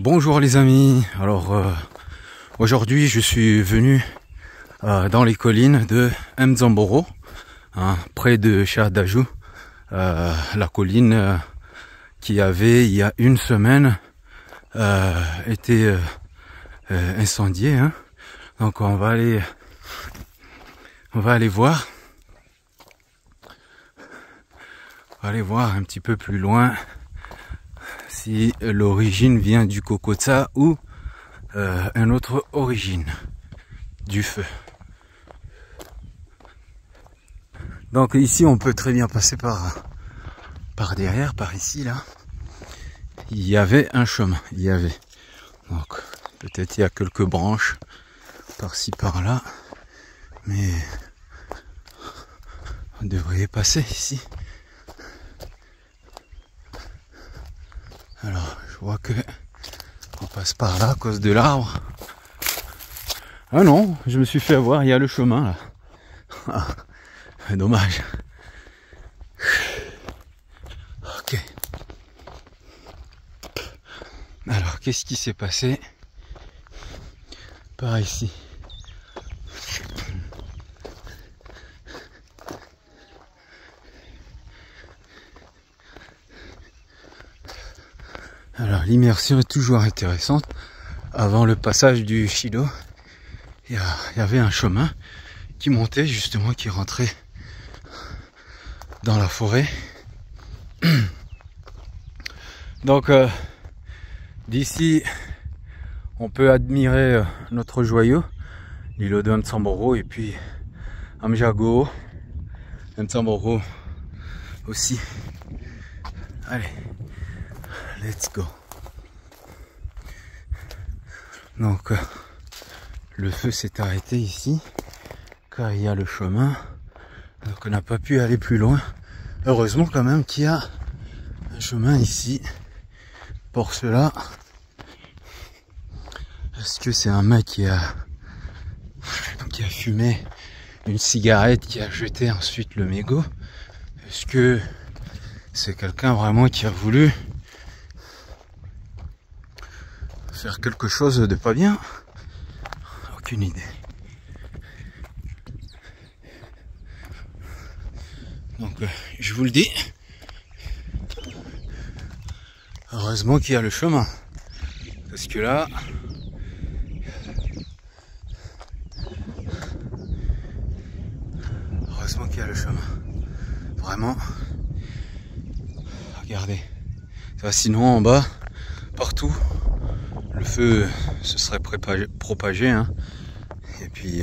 Bonjour les amis, alors aujourd'hui je suis venu dans les collines de Mzamboro, près de Shahadajou, la colline qui avait il y a une semaine été incendiée. Donc on va aller voir. On va aller voir un petit peu plus loin si l'origine vient du Kokotsa ou une autre origine du feu. Donc ici on peut très bien passer par derrière, par ici là. Il y avait un chemin, donc peut-être il y a quelques branches par-ci par-là, mais on devrait passer ici. Alors je vois que on passe par là à cause de l'arbre. Ah non, je me suis fait avoir, il y a le chemin là. Dommage. Ok. Alors qu'est-ce qui s'est passé par ici? Alors l'immersion est toujours intéressante. Avant le passage du Shido, il y avait un chemin qui montait justement, qui rentrait dans la forêt. Donc d'ici on peut admirer notre joyau, l'îlot de Mzamboro, et puis Amjago, Mzamboro aussi. Allez, let's go. Donc le feu s'est arrêté ici car il y a le chemin, donc on n'a pas pu aller plus loin. Heureusement quand même qu'il y a un chemin ici pour cela, parce que c'est un mec qui a fumé une cigarette, qui a jeté ensuite le mégot. Est-ce que c'est quelqu'un vraiment qui a voulu faire quelque chose de pas bien? Aucune idée. Donc je vous le dis, heureusement qu'il y a le chemin, parce que là heureusement qu'il y a le chemin, vraiment. Regardez ça, sinon en bas partout le feu se serait propagé, et puis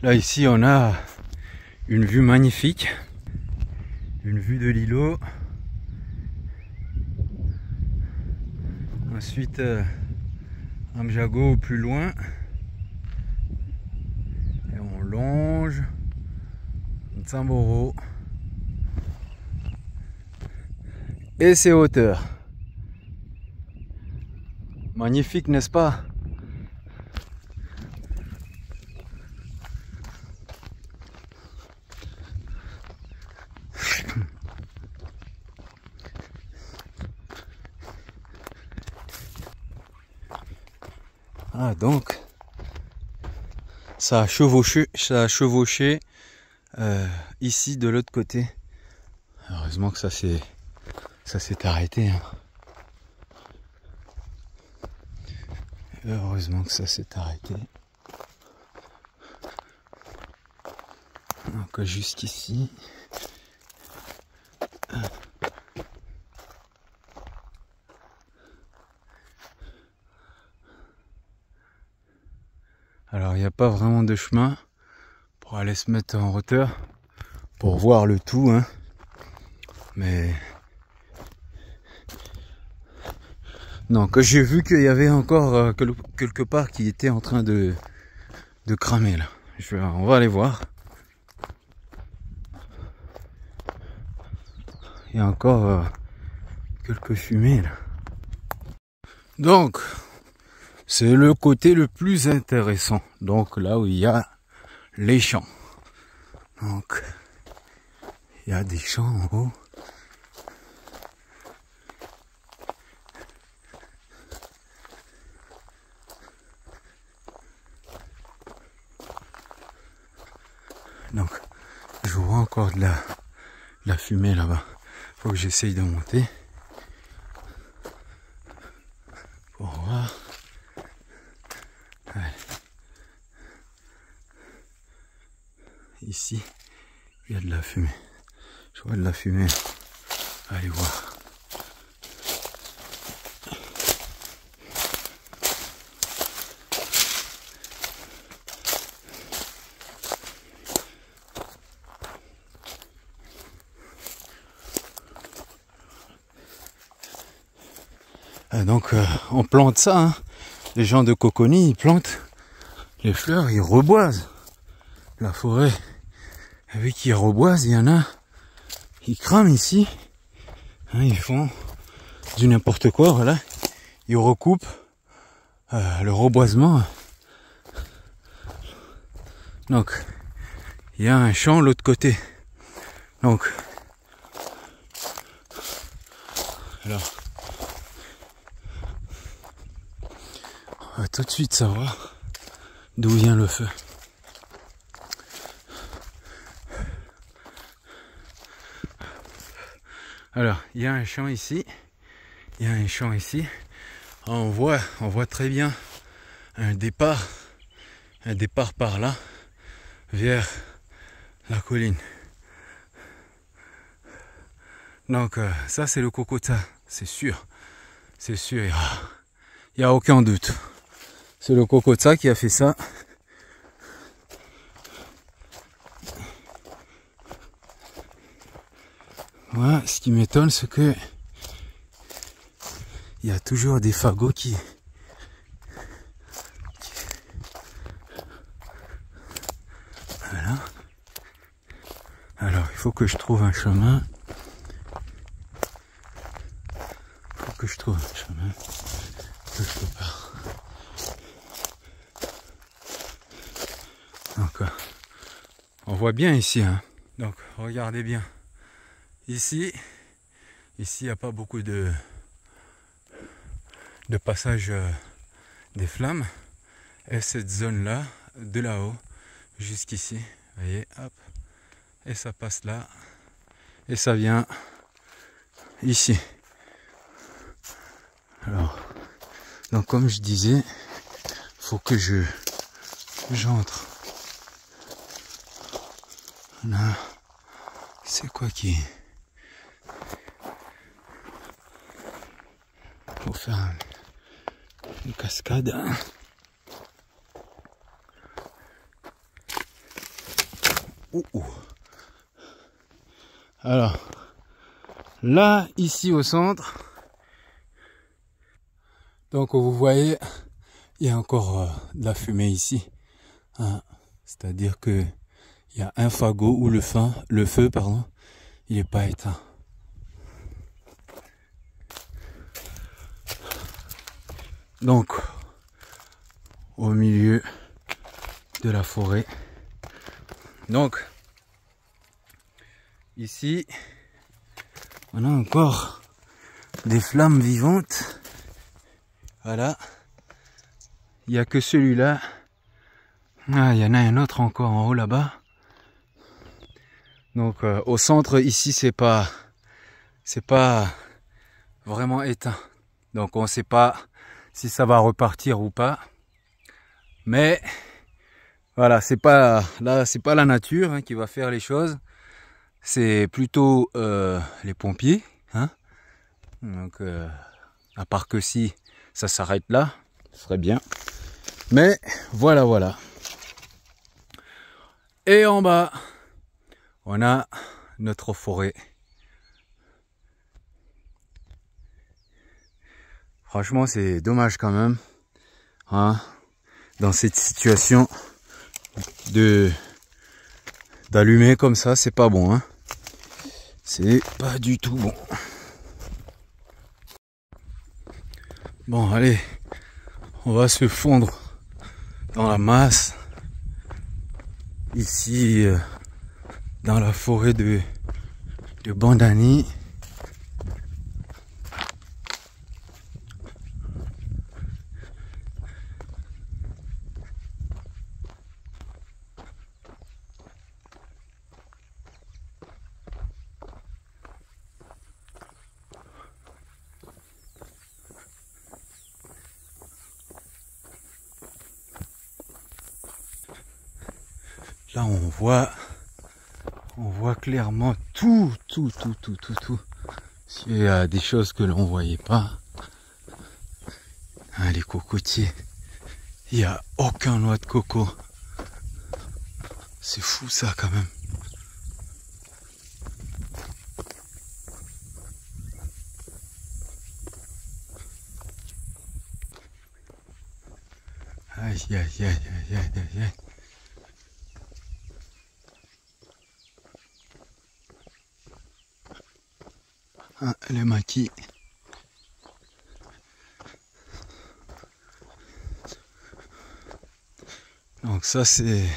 là ici on a une vue magnifique, une vue de l'îlot. Ensuite Amjago plus loin, et on longe Mzamboro et ses hauteurs. Magnifique, n'est-ce pas? Ah, donc ça a chevauché ici de l'autre côté. Heureusement que ça s'est arrêté. Heureusement que ça s'est arrêté. Donc jusqu'ici. Alors il n'y a pas vraiment de chemin pour aller se mettre en hauteur pour voir le tout, mais donc j'ai vu qu'il y avait encore quelque part qui était en train de cramer là. On va aller voir. Il y a encore quelques fumées là. Donc C'est le côté le plus intéressant. Donc là où il y a les champs. Donc il y a des champs en haut. Donc je vois encore de la fumée là-bas. Faut que j'essaye de monter pour voir. Ouais. Ici, il y a de la fumée. Je vois de la fumée. Allez voir. Donc on plante ça, hein. Les gens de Coconi, ils plantent les fleurs, ils reboisent la forêt. Vu qu'ils reboisent, il y en a, ils crament ici, hein, ils font du n'importe quoi, voilà. Ils recoupent le reboisement. Donc, il y a un champ de l'autre côté. Donc, alors, on va tout de suite savoir d'où vient le feu. Alors, il y a un champ ici. Il y a un champ ici. On voit très bien un départ par là, vers la colline. Donc, ça c'est le cocota, c'est sûr. C'est sûr, il n'y a aucun doute. C'est le cocota qui a fait ça. Moi, ce qui m'étonne, c'est que il y a toujours des fagots qui voilà. Alors, il faut que je trouve un chemin. Il faut que je trouve un chemin quelque part. Donc, on voit bien ici, hein. Donc, regardez bien. Ici, il n'y a pas beaucoup de passage des flammes. Et cette zone-là, de là-haut, jusqu'ici, vous voyez, hop, et ça passe là, et ça vient ici. Alors, donc comme je disais, faut que j'entre. Là, c'est quoi qui... Faut faire une cascade. Alors, là, ici au centre, donc vous voyez, il y a encore de la fumée ici. Hein, c'est-à-dire que il y a un fagot où le feu, il n'est pas éteint. Donc, au milieu de la forêt. Donc, ici, on a encore des flammes vivantes. Voilà. Il n'y a que celui-là. Ah, il y en a un autre encore en haut là-bas. Donc, au centre, ici, c'est pas vraiment éteint. Donc, on ne sait pas si ça va repartir ou pas. Mais voilà, c'est pas la nature, hein, qui va faire les choses. C'est plutôt les pompiers, hein. Donc à part que si ça s'arrête là, ce serait bien. Mais voilà. Et en bas, on a notre forêt. Franchement, c'est dommage quand même, hein, dans cette situation d'allumer comme ça, c'est pas bon, hein. C'est pas du tout bon. Bon, allez, On va se fondre dans la masse ici dans la forêt de Bandani. Là on voit clairement tout. Il y a des choses que l'on voyait pas. Hein, les cocotiers. Il n'y a aucun noix de coco. C'est fou ça quand même. Aïe aïe aïe aïe aïe aïe aïe. Ah, les maquis. Donc ça c'est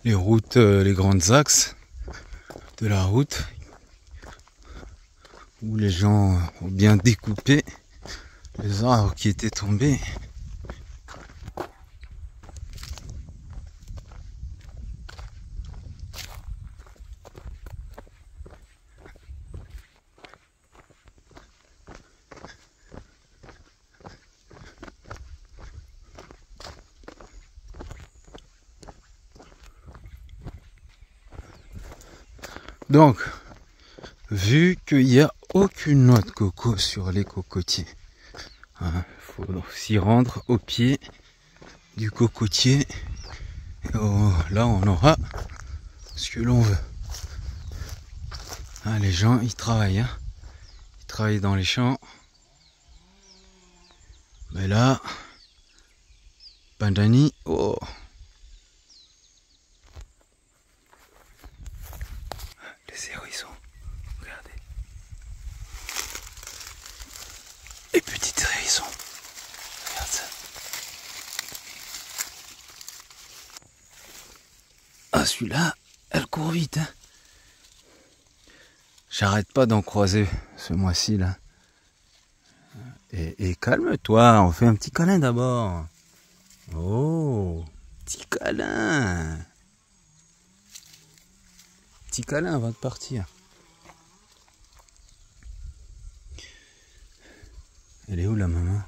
les routes, les grands axes de la route où les gens ont bien découpé les arbres qui étaient tombés. Donc, vu qu'il n'y a aucune noix de coco sur les cocotiers, hein, faut s'y rendre au pied du cocotier. Et là, on aura ce que l'on veut. Hein, les gens, ils travaillent. Hein. Ils travaillent dans les champs. Mais là, Bandani, oh. Les hérissons, regardez. Les petits hérissons. Regarde ça. Ah, celui-là, elle court vite. Hein. J'arrête pas d'en croiser ce mois-ci là. Et calme-toi, on fait un petit câlin d'abord. Oh, petit câlin. Petit câlin avant de partir. Elle est où la maman?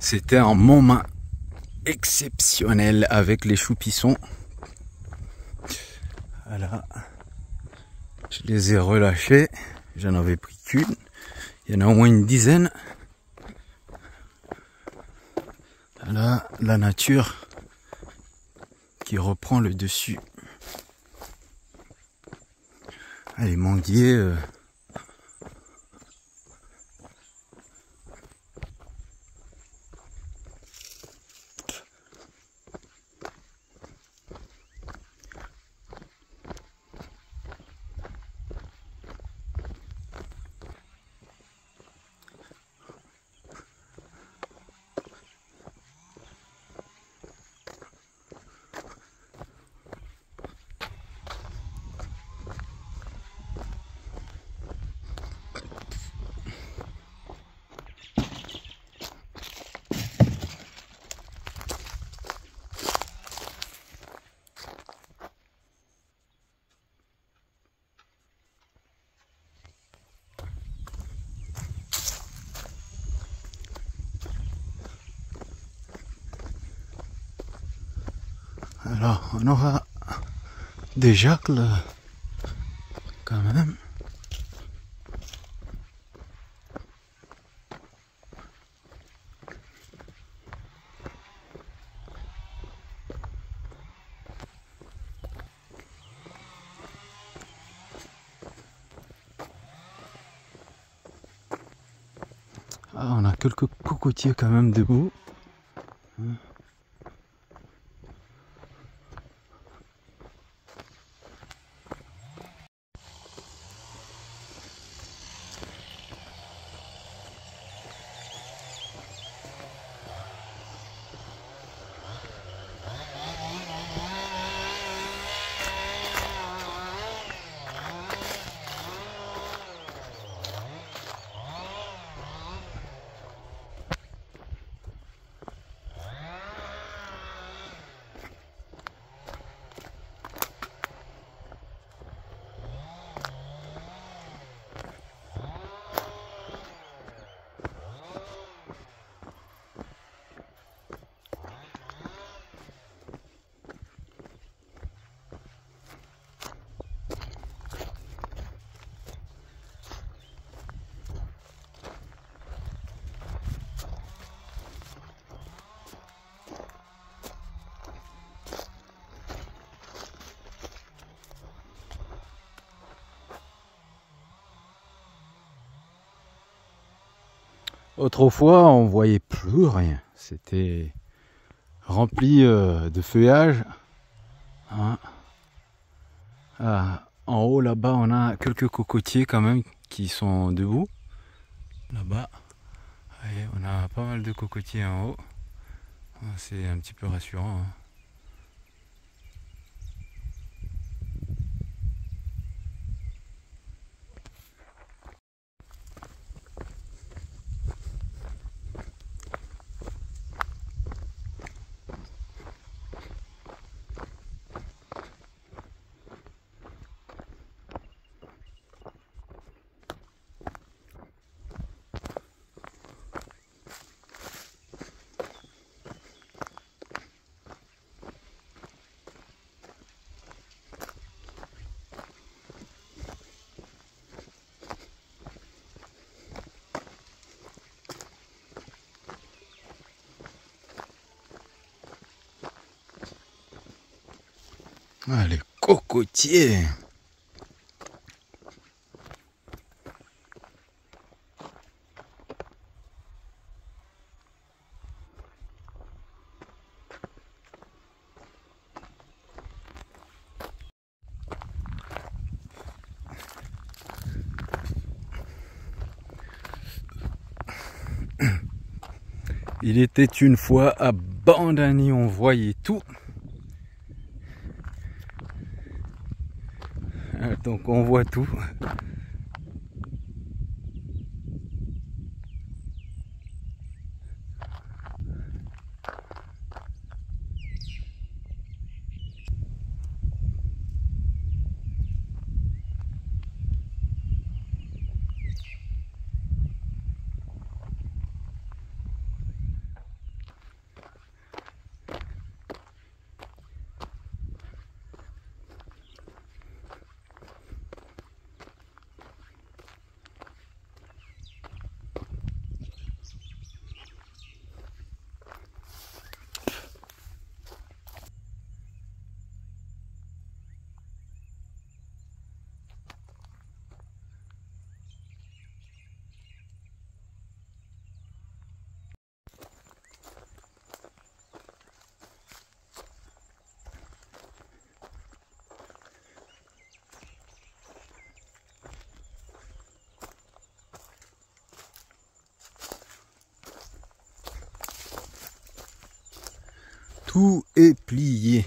C'était un moment exceptionnel avec les choupissons. Voilà. Je les ai relâchés. J'en avais pris qu'une. Il y en a au moins une dizaine. Là, la nature qui reprend le dessus. Les manguiers. Alors, on aura des jacles quand même. Ah, on a quelques cocotiers quand même debout. Autrefois, on voyait plus rien. C'était rempli de feuillage. Hein. Ah, en haut, là-bas, on a quelques cocotiers quand même qui sont debout. Là-bas, on a pas mal de cocotiers en haut. C'est un petit peu rassurant. Hein. Ah, les cocotiers! Il était une fois à Bandani, on voyait tout. Donc on voit tout. Tout est plié.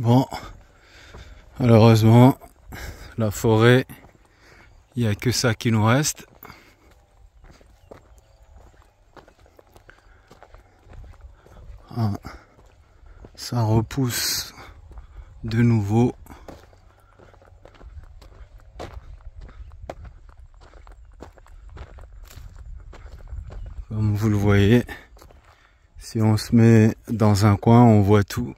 Bon, malheureusement, la forêt, il n'y a que ça qui nous reste. Ah, ça repousse de nouveau. Comme vous le voyez, si on se met dans un coin, on voit tout.